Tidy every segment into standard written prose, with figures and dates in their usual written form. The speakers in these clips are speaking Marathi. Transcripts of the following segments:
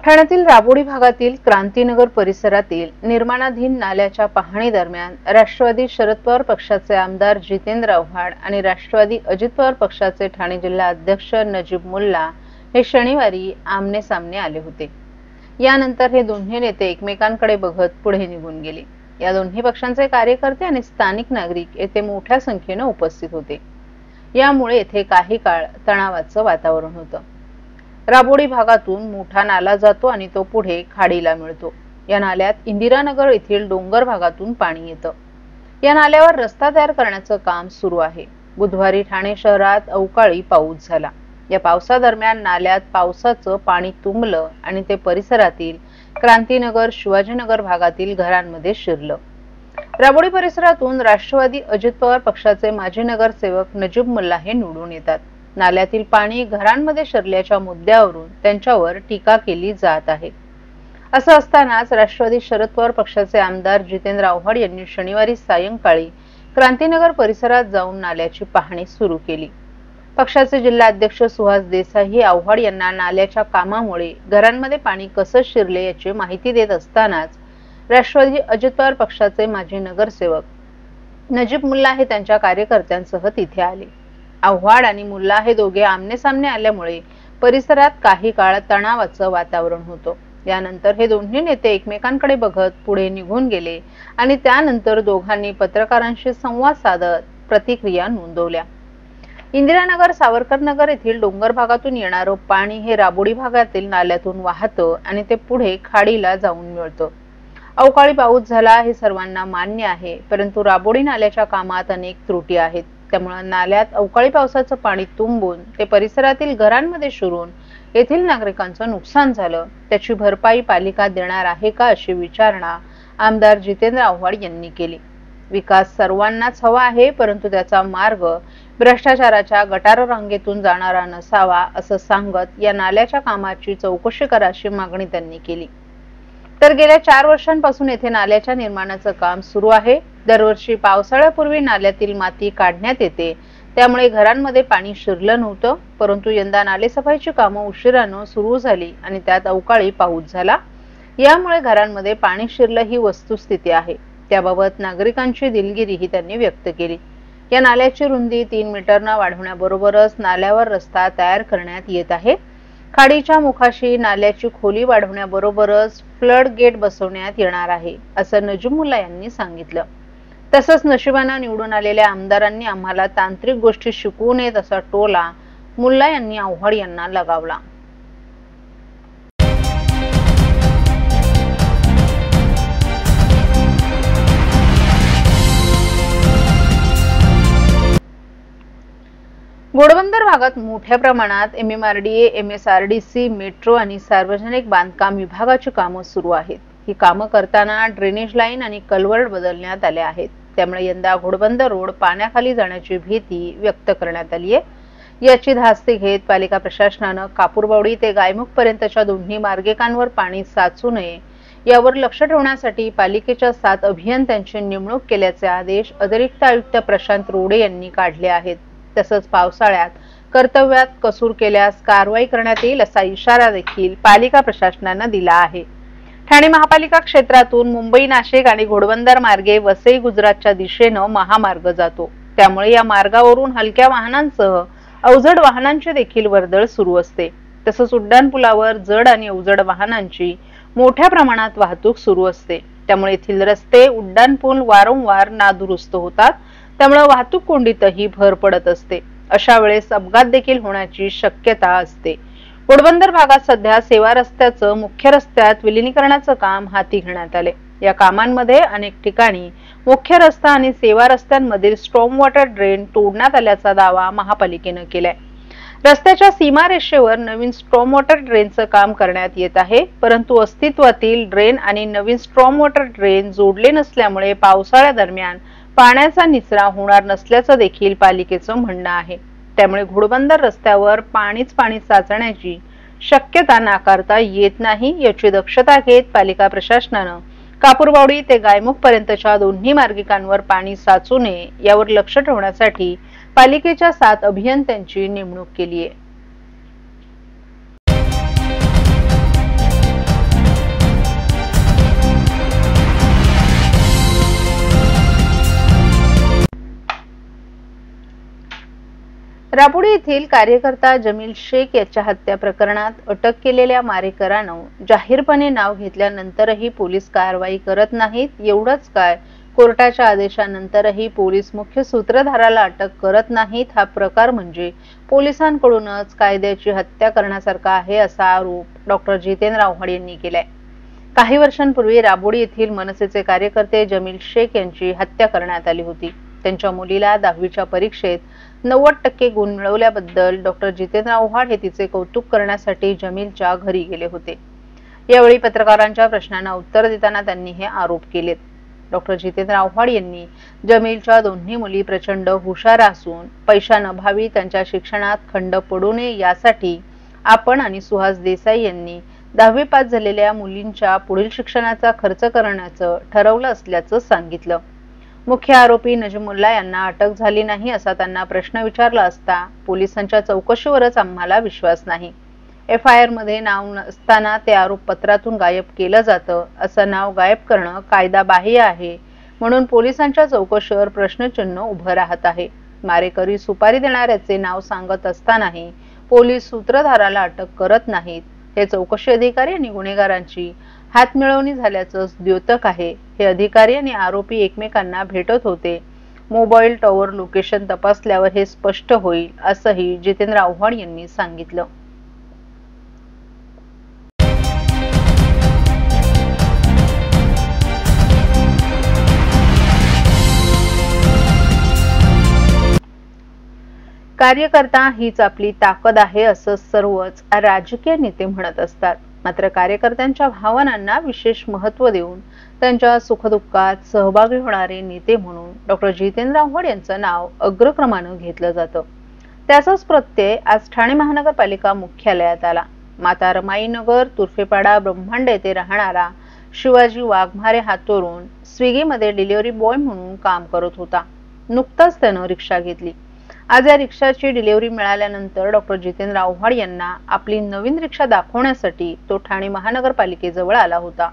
ठाण्यातील राबोडी भागातील क्रांतीनगर परिसरातील निर्माणाधीन नाल्याच्या पाहणी दरम्यान राष्ट्रवादी शरद पवार पक्षाचे आमदार जितेंद्र आव्हाड आणि राष्ट्रवादी अजित पवार पक्षाचे ठाणे जिल्हा अध्यक्ष नजीब मुल्ला हे शनिवारी आमने सामने आले होते। यानंतर हे दोन्ही नेते एकमेकांकडे बघत पुढे निघून गेले। या दोन्ही पक्षांचे कार्यकर्ते आणि स्थानिक नागरिक येथे मोठ्या संख्येने उपस्थित होते। यामुळे येथे काही काळ तणावाचं वातावरण होतं। राबोडी भागातून मोठा नाला जातो आणि तो पुढे खाडीला मिळतो। या नाल्यात इंदिरानगर येथील डोंगर भागातून पाणी येतं। या नाल्यावर रस्ता तयार करण्याचं काम सुरू आहे। बुधवारी ठाणे शहरात अवकाळी पाऊस झाला। या पावसादरम्यान नाल्यात पावसाचं पाणी तुंबलं आणि ते परिसरातील क्रांतीनगर, शिवाजीनगर भागातील घरांमध्ये शिरलं। राबोडी परिसरातून राष्ट्रवादी अजित पवार पक्षाचे माजी नगरसेवक नजीब मुल्ला हे निवडून येतात। नाल्यातील पाणी घरांमध्ये शिरल्याच्या मुद्द्यावरून त्यांच्यावर टीका केली जात आहे। असं असतानाच राष्ट्रवादी शरद पवार पक्षाचे आमदार जितेंद्र आव्हाड यांनी शनिवारी सायंकाळी क्रांतीनगर परिसरात जाऊन नाल्याची पाहणी सुरू केली। पक्षाचे जिल्हा अध्यक्ष सुहास देसाई आव्हाड यांना नाल्याच्या कामामुळे घरांमध्ये पाणी कसं शिरले याची माहिती देत असतानाच राष्ट्रवादी अजित पवार पक्षाचे माजी नगरसेवक नजीब मुल्ला हे त्यांच्या कार्यकर्त्यांसह तिथे आले। आव्हाड आणि मुल्ला हे दोघे आमने सामने आल्यामुळे परिसरात काही काळ तणावाचं वातावरण होतं। यानंतर हे दोन्ही नेते एकमेकांकडे बघत पुढे निघून गेले आणि त्यानंतर दोघांनी पत्रकारांशी संवाद साधत प्रतिक्रिया नोंदवल्या। इंदिरानगर, सावरकरनगर येथील डोंगर भागातून येणारं पाणी हे राबोडी भागातील नाल्यातून वाहतं आणि ते पुढे खाडीला जाऊन मिळतं। अवकाळी पाऊस झाला हे सर्वांना मान्य आहे, परंतु राबोडी नाल्याच्या कामात अनेक त्रुटी आहेत। त्यामुळे नाल्यात अवकाळी पावसाचं पाणी तुंबून ते परिसरातील घरांमध्ये शिरून येथील नागरिकांचं नुकसान झालं। त्याची भरपाई पालिका देणार आहे का अशी विचारणा आमदार जितेंद्र आव्हाड यांनी केली। विकास सर्वांनाच हवा आहे, परंतु त्याचा मार्ग भ्रष्टाचाराच्या गटार रांगेतून जाणारा नसावा असं सांगत या नाल्याच्या कामाची चौकशी करा अशी मागणी त्यांनी केली। तर गेल्या 4 वर्षांपासून येथे नाल्याच्या निर्माणाचं काम सुरू आहे। दरवर्षी पावसाळ्यापूर्वी नाल्यातील माती काढण्यात येते, त्यामुळे घरांमध्ये पाणी शिरलं नव्हतं, परंतु यंदा नालेसफाईची कामं उशिरानं सुरू झाली आणि त्यात अवकाळी पाऊस झाला। यामुळे घरांमध्ये पाणी शिरलं ही वस्तुस्थिती आहे। त्याबाबत नागरिकांची दिलगिरीही त्यांनी व्यक्त केली। या नाल्याची रुंदी 3 मीटरनं वाढवण्याबरोबरच नाल्यावर रस्ता तयार करण्यात येत आहे। खाडीच्या मुखाशी नाल्याची खोली वाढवण्याबरोबरच फ्लड गेट बसवण्यात येणार आहे असं नजीब मुल्ला यांनी सांगितलं। तसंच नशिबानं निवडून आलेल्या आमदारांनी आम्हाला तांत्रिक गोष्टी शिकवू नयेत असा टोला मुल्ला यांनी आव्हाड यांना लगावला। घोडबंदर भागात मोठ्या प्रमाणात MMRDA, MSRDC, मेट्रो आणि सार्वजनिक बांधकाम विभागाची कामं सुरू आहेत। ही कामं करताना ड्रेनेज लाईन आणि कल्वर्ट बदलण्यात आले आहेत। त्यामुळे यंदा घोडबंदर रोड पाण्याखाली जाण्याची भीती व्यक्त करण्यात आली आहे। याची धास्ती घेत पालिका प्रशासनानं कापूरबावडी ते गायमुख पर्यंतच्या दोन्ही मार्गिकांवर पाणी साचू नये यावर लक्ष ठेवण्यासाठी पालिकेच्या 7 अभियंत्यांची नेमणूक केल्याचे आदेश अतिरिक्त आयुक्त प्रशांत रोडे यांनी काढले आहेत। तसंच पावसाळ्यात कर्तव्यात कसूर केल्यास कारवाई करण्यात येईल असा इशारा देखील पालिका प्रशासनानं दिला आहे। ठाणे महापालिका क्षेत्रातून मुंबई, नाशिक आणि घोडबंदर मार्गे वसई, गुजरातच्या दिशेनं महामार्ग जातो। त्यामुळे या मार्गावरून हलक्या वाहनांसह अवजड वाहनांची देखील वर्दळ सुरू असते। तसंच उड्डाणपुलावर जड आणि अवजड वाहनांची मोठ्या प्रमाणात वाहतूक सुरू असते। त्यामुळे येथील रस्ते, उड्डाणपूल वारंवार नादुरुस्त होतात। त्यामुळे वाहतूक कोंडीतही भर पडत असते। अशा वेळेस अपघात देखील होण्याची शक्यता असते। घोडबंदर भागात सध्या सेवा रस्त्याचं मुख्य रस्त्यात विलिनीकरणाचं काम हाती घेण्यात आले। या कामांमध्ये अनेक ठिकाणी मुख्य रस्ता आणि सेवा रस्त्यांमधील स्टॉर्म वॉटर ड्रेन तोडण्यात आल्याचा दावा महापालिकेनं केलाय। रस्त्याच्या सीमारेषेवर नवीन स्टॉर्म वॉटर ड्रेनचं काम करण्यात येत आहे, परंतु अस्तित्वातील ड्रेन आणि नवीन स्टॉर्म वॉटर ड्रेन जोडले नसल्यामुळे पावसाळ्यादरम्यान पाण्याचा निचरा होणार नसल्याचं देखील पालिकेचं म्हणणं आहे। त्यामुळे घोडबंदर रस्त्यावर पाणीच पाणी साचण्याची शक्यता नाकारता येत नाही। याची दक्षता घेत पालिका प्रशासनानं कापूरबावडी ते गायमुख पर्यंतच्या दोन्ही मार्गिकांवर पाणी साचू नये यावर लक्ष ठेवण्यासाठी पालिकेच्या 7 अभियंत्यांची नेमणूक केली आहे। रापुडी येथील कार्यकर्ता जमील शेख याच्या हत्या प्रकरणात अटक केलेल्या मारेकरानं जाहीरपणे नाव घेतल्यानंतरही पोलीस कारवाई करत नाहीत. एवढंच काय, कोर्टाच्या आदेशानंतरही पोलीस मुख्य सूत्रधाराला अटक करत नाहीत. हा प्रकार म्हणजे पोलिसांकडूनच कायद्याची हत्या करण्यासारखा आहे, असा आरोप डॉक्टर जितेंद्र आव्हाड यांनी केलाय. काही वर्षांपूर्वी राबोडी येथील मनसेचे कार्यकर्ते जमील शेख यांची हत्या करण्यात आली होती. त्यांच्या मुलीला 10वीच्या परीक्षेत 90% गुण मिळवल्याबद्दल डॉक्टर जितेंद्र आव्हाड हे तिचे कौतुक करण्यासाठी जमीलच्या घरी गेले होते. यावेळी पत्रकारांच्या प्रश्नांना उत्तर देताना त्यांनी हे आरोप केलेत. डॉक्टर जितेंद्र आव्हाड यांनी जमीलच्या दोन्ही मुली प्रचंड हुशार असून पैशांअभावी त्यांच्या शिक्षणात खंड पडू नये यासाठी आपण आणि सुहास देसाई यांनी 10वी पास झालेल्या मुलींच्या पुढील शिक्षणाचा खर्च करण्याचं ठरवलं असल्याचं सांगितलं. मुख्य आरोपी नजमुल्ला यांना अटक झाली नाही असा त्यांना प्रश्न विचारला असता पोलिसांच्या चौकशीवरच आम्हाला विश्वास नाही. FIR मध्ये नाव नसताना ते आरोप पत्रातून गायब केलं जातं. असं नाव गायब करणं कायदाबाह्य आहे, म्हणून पोलिसांच्या चौकशीवर प्रश्नचिन्ह उभं राहत आहे. मारेकरी सुपारी देणाऱ्याचे नाव सांगत असतानाही पोलीस सूत्रधाराला अटक करत नाहीत. हे चौकशी अधिकारी आणि गुन्हेगारांची हातमिळवणी झाल्याचं द्योतक आहे. हे अधिकारी आणि आरोपी एकमेकांना भेटत होते. मोबाईल टॉवर लोकेशन तपासल्यावर हे स्पष्ट होईल, असंही जितेंद्र आव्हाड यांनी सांगितलं. कार्यकर्ता हीच आपली ताकद आहे असं सर्वच राजकीय नेते म्हणत असतात. मात्र कार्यकर्त्यांच्या भावनांना विशेष महत्त्व देऊन त्यांच्या सुखदुःखात सहभागी होणारे नेते म्हणून डॉक्टर जितेंद्र आव्हाड यांचं नाव अग्रक्रमानं घेतलं जातं. त्याचाच प्रत्यय आज ठाणे महानगरपालिका मुख्यालयात आला. माता रमाई नगर तुर्फेपाडा ब्रह्मांड येथे राहणारा शिवाजी वाघमारे हा तरुण स्विगीमध्ये डिलिव्हरी बॉय म्हणून काम करत होता. नुकताच त्यानं रिक्षा घेतली. आज या रिक्षाची डिलिव्हरी मिळाल्यानंतर डॉक्टर जितेंद्र आव्हाड यांना आपली नवीन रिक्षा दाखवण्यासाठी तो ठाणे महानगरपालिकेजवळ आला होता.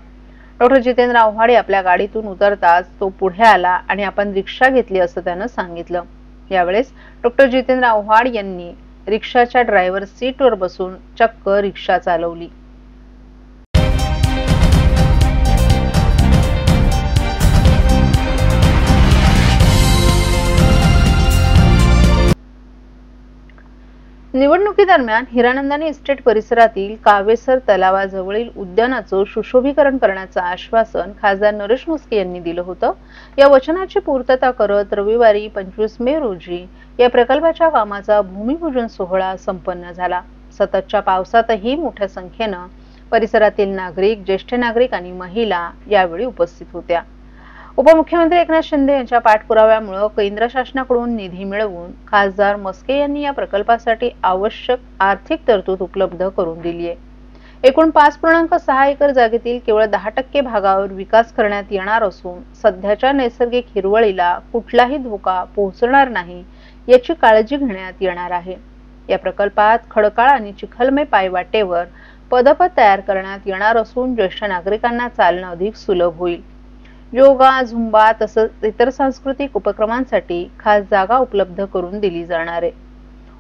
डॉक्टर जितेंद्र आव्हाड आपल्या गाडीतून उतरताच तो पुढे आला आणि आपण रिक्षा घेतली असं त्यानं सांगितलं. यावेळेस डॉक्टर जितेंद्र आव्हाड यांनी रिक्षाच्या ड्रायव्हर सीटवर बसून चक्क रिक्षा चालवली. निवडणुकीदरम्यान हिरानंदानी इस्टेट परिसरातील कावेसर तलावाजवळील उद्यानाचं सुशोभीकरण करण्याचं आश्वासन खासदार नरेश म्हस्के यांनी दिलं होतं. या वचनाची पूर्तता करत रविवारी 25 मे रोजी या प्रकल्पाच्या कामाचा भूमिपूजन सोहळा संपन्न झाला. सततच्या पावसातही मोठ्या संख्येनं परिसरातील नागरिक, ज्येष्ठ नागरिक आणि महिला यावेळी उपस्थित होत्या. उपमुख्यमंत्री एकनाथ शिंदे यांच्या पाठपुराव्यामुळे केंद्र शासनाकडून निधी मिळवून खासदार म्हस्के यांनी या प्रकल्पासाठी आवश्यक आर्थिक तरतूद उपलब्ध करून दिली आहे. एकूण 5.6 एकर जागेतील केवळ 10% भागावर विकास करण्यात येणार असून सध्याच्या नैसर्गिक हिरवळीला कुठलाही धोका पोहोचणार नाही याची काळजी घेण्यात येणार आहे. या प्रकल्पात खडकाळ आणि चिखलमय पायवाटेवर पदपथ तयार करण्यात येणार असून ज्येष्ठ नागरिकांना चालणं अधिक सुलभ होईल. योगा, झुंबा तसंच इतर सांस्कृतिक उपक्रमांसाठी खास जागा उपलब्ध करून दिली जाणार आहे.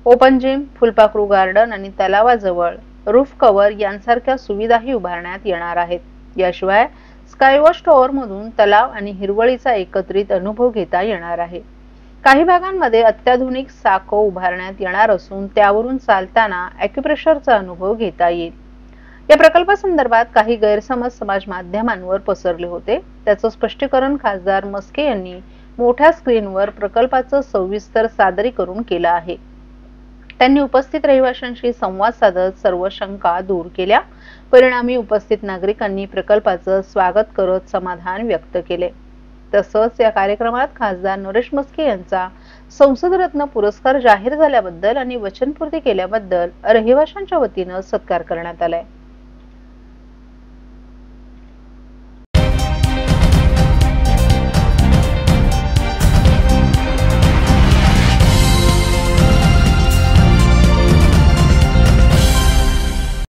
ओपन जिम, फुलपाखरू गार्डन आणि तलावाजवळ रूफ कव्हर यांसारख्या सुविधाही उभारण्यात येणार आहेत. याशिवाय स्कायवॉच टॉवर मधून तलाव आणि हिरवळीचा एकत्रित अनुभव घेता येणार आहे. काही भागांमध्ये अत्याधुनिक साखो उभारण्यात येणार असून त्यावरून चालताना ॲक्युप्रेशरचा अनुभव घेता येईल. या प्रकल्पासंदर्भात काही गैरसमज समाज माध्यमांवर पसरले होते. त्याचं स्पष्टीकरण खासदार म्हस्के यांनी मोठ्या स्क्रीनवर प्रकल्पाचं सविस्तर सादरीकरण केलं आहे. त्यांनी उपस्थित रहिवाशांशी संवाद साधत सर्व शंका दूर केल्या. परिणामी उपस्थित नागरिकांनी प्रकल्पाचं स्वागत करत समाधान व्यक्त केले. तसंच या कार्यक्रमात खासदार नरेश म्हस्के यांचा संसद रत्न पुरस्कार जाहीर झाल्याबद्दल आणि वचनपूर्ती केल्याबद्दल रहिवाशांच्या वतीनं सत्कार करण्यात आलाय.